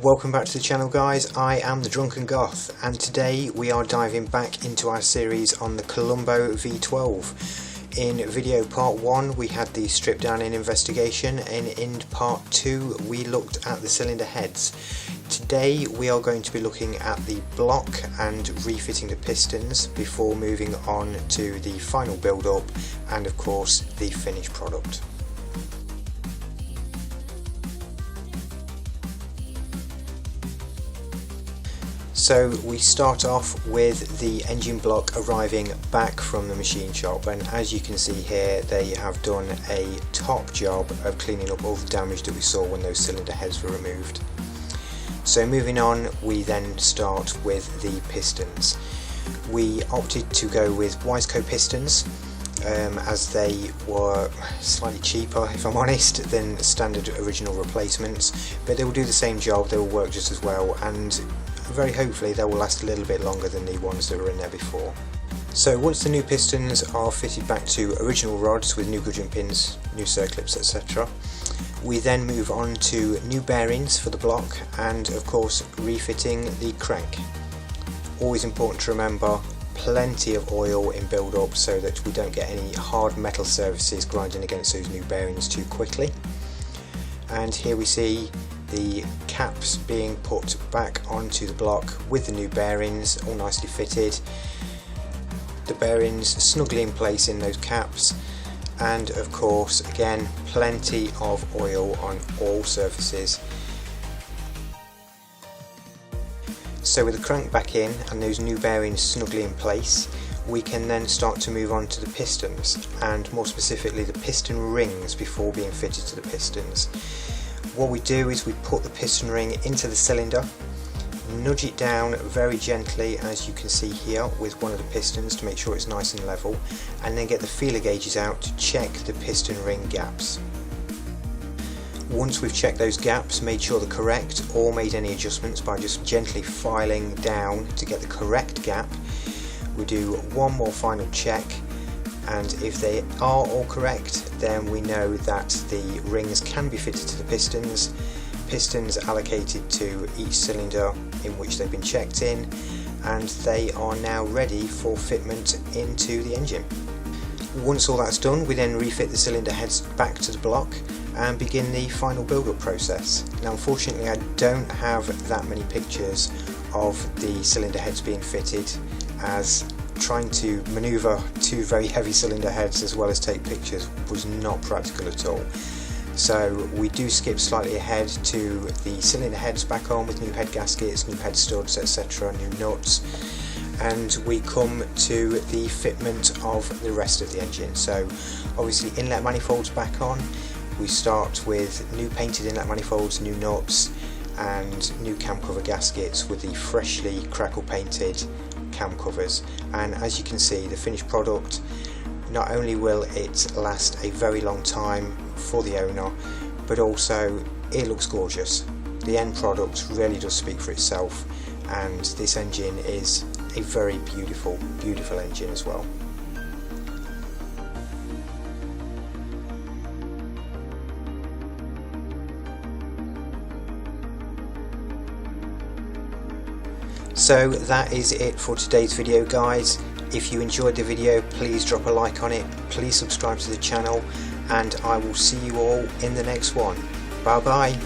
Welcome back to the channel, guys. I am the Drunken Goth, and today we are diving back into our series on the Colombo V12. In video part 1 we had the strip down in investigation, and in part 2 we looked at the cylinder heads. Today we are going to be looking at the block and refitting the pistons before moving on to the final build up and of course the finished product. So we start off with the engine block arriving back from the machine shop, and as you can see here they have done a top job of cleaning up all the damage that we saw when those cylinder heads were removed. So moving on, we then start with the pistons. We opted to go with Wiseco pistons as they were slightly cheaper, if I'm honest, than standard original replacements, but they will do the same job, they will work just as well, and very hopefully they will last a little bit longer than the ones that were in there before. So once the new pistons are fitted back to original rods with new gudgeon pins, new circlips, etc., we then move on to new bearings for the block and of course refitting the crank. Always important to remember, plenty of oil in build up so that we don't get any hard metal surfaces grinding against those new bearings too quickly. And here we see the caps being put back onto the block with the new bearings all nicely fitted, the bearings snugly in place in those caps, and of course again plenty of oil on all surfaces. So with the crank back in and those new bearings snugly in place, we can then start to move on to the pistons, and more specifically the piston rings before being fitted to the pistons. What we do is we put the piston ring into the cylinder, nudge it down very gently as you can see here with one of the pistons to make sure it's nice and level, and then get the feeler gauges out to check the piston ring gaps. Once we've checked those gaps, made sure they're correct, or made any adjustments by just gently filing down to get the correct gap, we do one more final check, and if they are all correct then we know that the rings can be fitted to the pistons, pistons allocated to each cylinder in which they've been checked in, and they are now ready for fitment into the engine. Once all that's done, we then refit the cylinder heads back to the block and begin the final build-up process. Now unfortunately I don't have that many pictures of the cylinder heads being fitted, as trying to manoeuvre two very heavy cylinder heads as well as take pictures was not practical at all. So we do skip slightly ahead to the cylinder heads back on with new head gaskets, new head studs, etc., new nuts, and we come to the fitment of the rest of the engine. So obviously inlet manifolds back on, we start with new painted inlet manifolds, new nuts and new cam cover gaskets with the freshly crackle painted cam covers, and as you can see the finished product, not only will it last a very long time for the owner, but also it looks gorgeous. The end product really does speak for itself, and this engine is a very beautiful engine as well. So that is it for today's video, guys. If you enjoyed the video, please drop a like on it, please subscribe to the channel, and I will see you all in the next one. Bye bye.